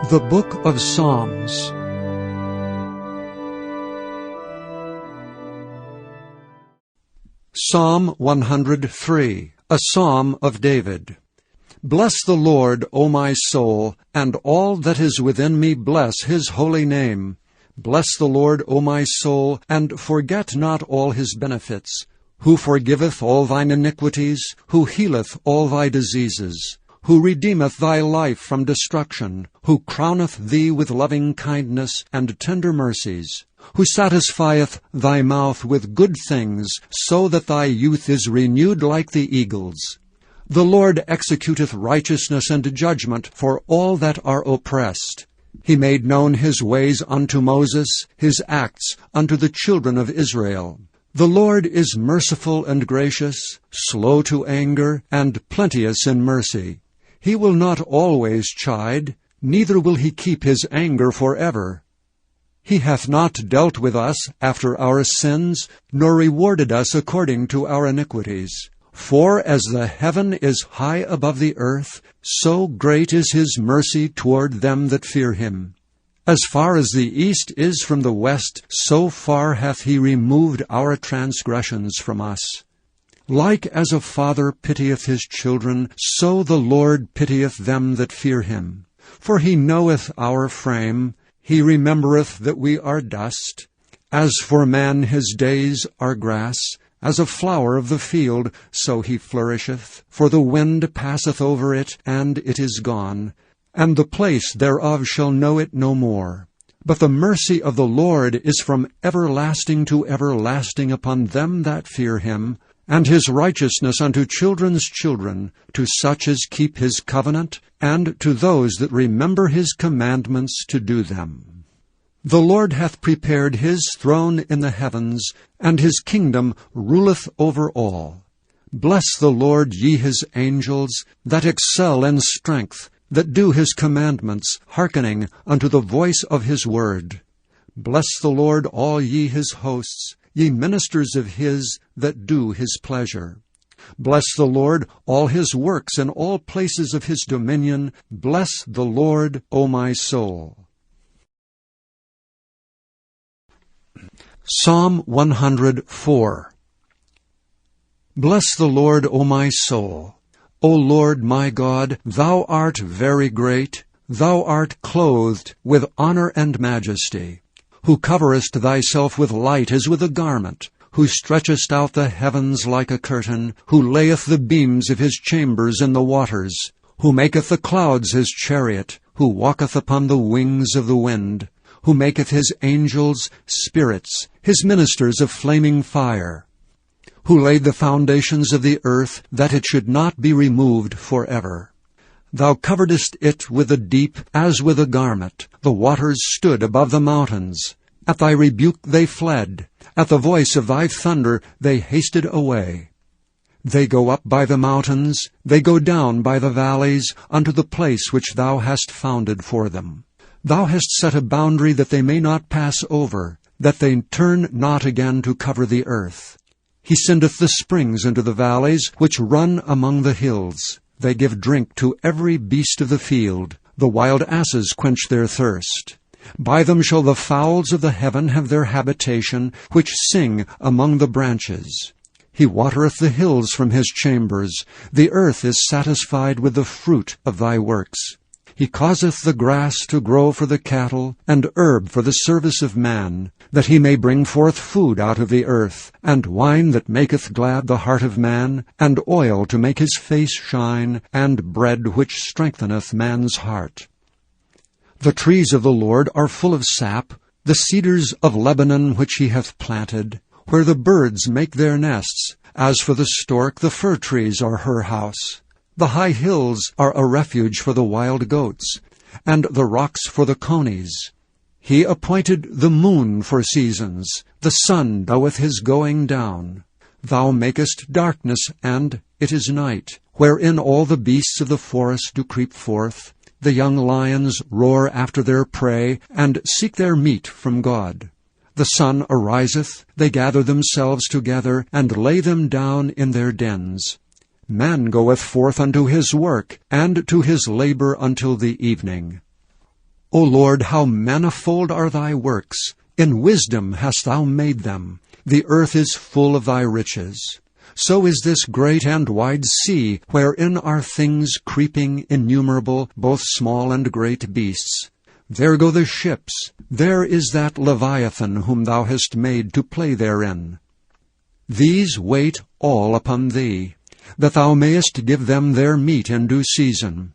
The Book of Psalms. Psalm 103, a psalm of David. Bless the Lord, O my soul, and all that is within me bless his holy name. Bless the Lord, O my soul, and forget not all his benefits, who forgiveth all thine iniquities, who healeth all thy diseases, who redeemeth thy life from destruction, who crowneth thee with loving kindness and tender mercies, who satisfieth thy mouth with good things, so that thy youth is renewed like the eagles. The Lord executeth righteousness and judgment for all that are oppressed. He made known his ways unto Moses, his acts unto the children of Israel. The Lord is merciful and gracious, slow to anger, and plenteous in mercy. He will not always chide, neither will he keep his anger forever. He hath not dealt with us after our sins, nor rewarded us according to our iniquities. For as the heaven is high above the earth, so great is his mercy toward them that fear him. As far as the east is from the west, so far hath he removed our transgressions from us. Like as a father pitieth his children, so the Lord pitieth them that fear him. For he knoweth our frame, he remembereth that we are dust. As for man, his days are grass, as a flower of the field, so he flourisheth. For the wind passeth over it, and it is gone, and the place thereof shall know it no more. But the mercy of the Lord is from everlasting to everlasting upon them that fear him, and his righteousness unto children's children, to such as keep his covenant, and to those that remember his commandments to do them. The Lord hath prepared his throne in the heavens, and his kingdom ruleth over all. Bless the Lord, ye his angels, that excel in strength, that do his commandments, hearkening unto the voice of his word. Bless the Lord, all ye his hosts, ye ministers of his that do his pleasure. Bless the Lord, all his works in all places of his dominion. Bless the Lord, O my soul. Psalm 104. Bless the Lord, O my soul. O Lord my God, thou art very great. Thou art clothed with honor and majesty, who coverest thyself with light as with a garment, who stretchest out the heavens like a curtain, who layeth the beams of his chambers in the waters, who maketh the clouds his chariot, who walketh upon the wings of the wind, who maketh his angels spirits, his ministers of flaming fire, who laid the foundations of the earth, that it should not be removed forever. Thou coveredest it with the deep as with a garment. The waters stood above the mountains. At thy rebuke they fled. At the voice of thy thunder they hasted away. They go up by the mountains, they go down by the valleys, unto the place which thou hast founded for them. Thou hast set a boundary that they may not pass over, that they turn not again to cover the earth. He sendeth the springs into the valleys, which run among the hills. They give drink to every beast of the field. The wild asses quench their thirst. By them shall the fowls of the heaven have their habitation, which sing among the branches. He watereth the hills from his chambers. The earth is satisfied with the fruit of thy works. He causeth the grass to grow for the cattle, and herb for the service of man, that he may bring forth food out of the earth, and wine that maketh glad the heart of man, and oil to make his face shine, and bread which strengtheneth man's heart. The trees of the Lord are full of sap, the cedars of Lebanon which he hath planted, where the birds make their nests. As for the stork, the fir trees are her house. The high hills are a refuge for the wild goats, and the rocks for the conies. He appointed the moon for seasons. The sun knoweth his going down. Thou makest darkness, and it is night, wherein all the beasts of the forest do creep forth. The young lions roar after their prey, and seek their meat from God. The sun ariseth, they gather themselves together, and lay them down in their dens. Man goeth forth unto his work, and to his labor until the evening. O Lord, how manifold are thy works! In wisdom hast thou made them. The earth is full of thy riches. So is this great and wide sea, wherein are things creeping innumerable, both small and great beasts. There go the ships. There is that Leviathan whom thou hast made to play therein. These wait all upon thee, that thou mayest give them their meat in due season.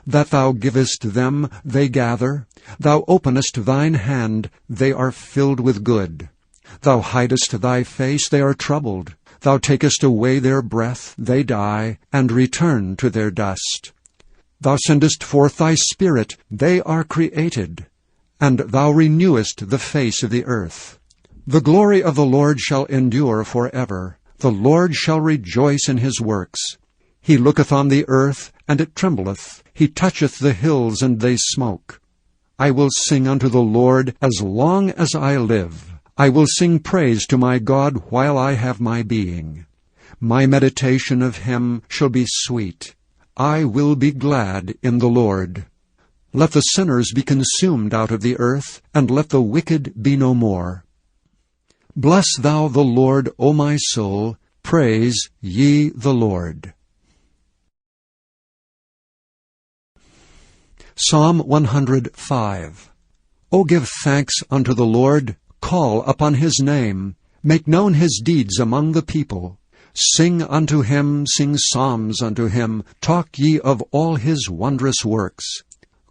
That thou givest them, they gather. Thou openest thine hand, they are filled with good. Thou hidest thy face, they are troubled. Thou takest away their breath, they die, and return to their dust. Thou sendest forth thy Spirit, they are created, and thou renewest the face of the earth. The glory of the Lord shall endure forever. The Lord shall rejoice in his works. He looketh on the earth, and it trembleth. He toucheth the hills, and they smoke. I will sing unto the Lord as long as I live. I will sing praise to my God while I have my being. My meditation of him shall be sweet. I will be glad in the Lord. Let the sinners be consumed out of the earth, and let the wicked be no more. Bless thou the Lord, O my soul. Praise ye the Lord. Psalm 105. O give thanks unto the Lord, call upon his name, make known his deeds among the people. Sing unto him, sing psalms unto him, talk ye of all his wondrous works.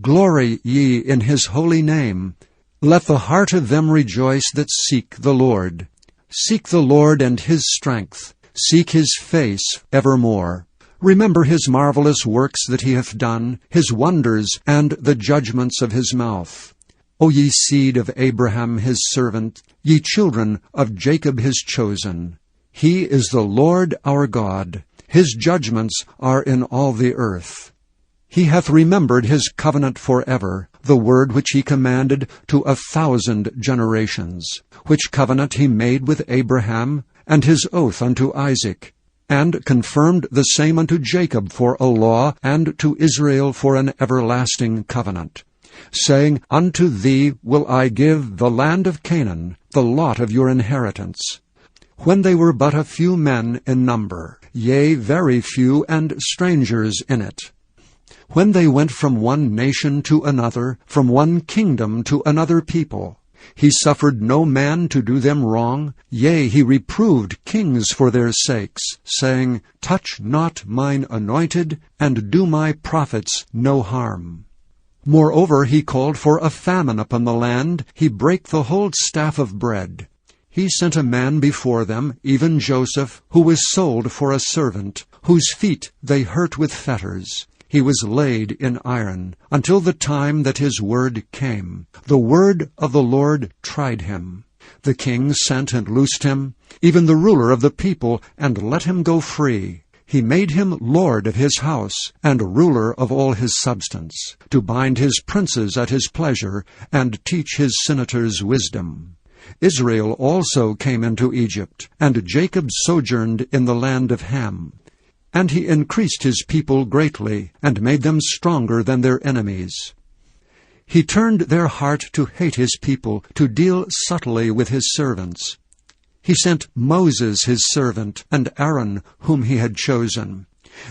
Glory ye in his holy name. Let the heart of them rejoice that seek the Lord. Seek the Lord and his strength. Seek his face evermore. Remember his marvelous works that he hath done, his wonders, and the judgments of his mouth. O ye seed of Abraham his servant, ye children of Jacob his chosen. He is the Lord our God. His judgments are in all the earth. He hath remembered his covenant forever, the word which he commanded to 1,000 generations, which covenant he made with Abraham, and his oath unto Isaac, and confirmed the same unto Jacob for a law, and to Israel for an everlasting covenant, saying, Unto thee will I give the land of Canaan, the lot of your inheritance. When they were but a few men in number, yea, very few, and strangers in it. When they went from one nation to another, from one kingdom to another people, he suffered no man to do them wrong, yea, he reproved kings for their sakes, saying, Touch not mine anointed, and do my prophets no harm. Moreover, he called for a famine upon the land, he brake the whole staff of bread. He sent a man before them, even Joseph, who was sold for a servant, whose feet they hurt with fetters. He was laid in iron, until the time that his word came. The word of the Lord tried him. The king sent and loosed him, even the ruler of the people, and let him go free. He made him lord of his house, and ruler of all his substance, to bind his princes at his pleasure, and teach his senators wisdom. Israel also came into Egypt, and Jacob sojourned in the land of Ham. And he increased his people greatly, and made them stronger than their enemies. He turned their heart to hate his people, to deal subtly with his servants. He sent Moses his servant, and Aaron whom he had chosen.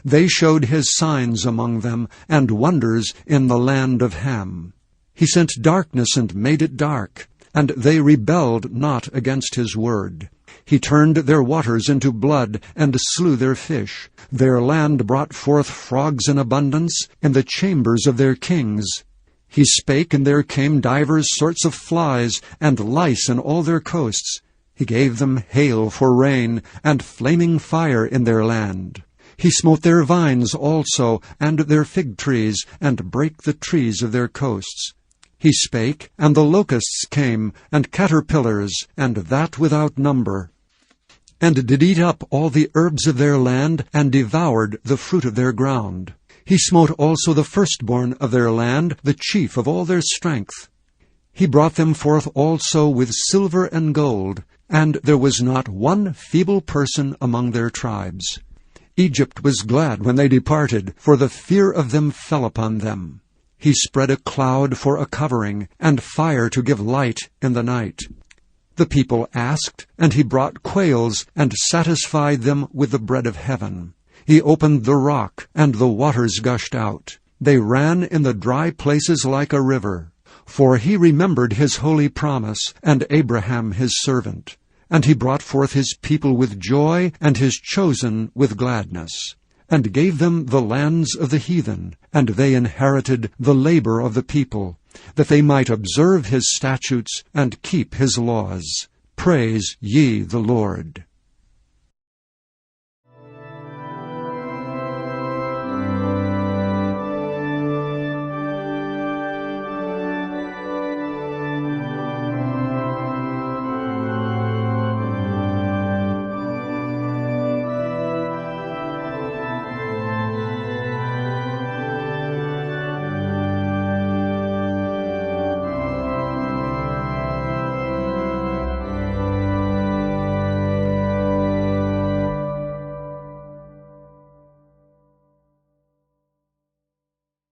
They showed his signs among them, and wonders in the land of Ham. He sent darkness and made it dark, and they rebelled not against his word. He turned their waters into blood, and slew their fish. Their land brought forth frogs in abundance in the chambers of their kings. He spake, and there came divers sorts of flies, and lice in all their coasts. He gave them hail for rain, and flaming fire in their land. He smote their vines also, and their fig trees, and brake the trees of their coasts. He spake, and the locusts came, and caterpillars, and that without number, and did eat up all the herbs of their land, and devoured the fruit of their ground. He smote also the firstborn of their land, the chief of all their strength. He brought them forth also with silver and gold, and there was not one feeble person among their tribes. Egypt was glad when they departed, for the fear of them fell upon them. He spread a cloud for a covering, and fire to give light in the night. The people asked, and he brought quails, and satisfied them with the bread of heaven. He opened the rock, and the waters gushed out. They ran in the dry places like a river. For he remembered his holy promise, and Abraham his servant. And he brought forth his people with joy, and his chosen with gladness, and gave them the lands of the heathen, and they inherited the labor of the people, that they might observe his statutes and keep his laws. Praise ye the Lord.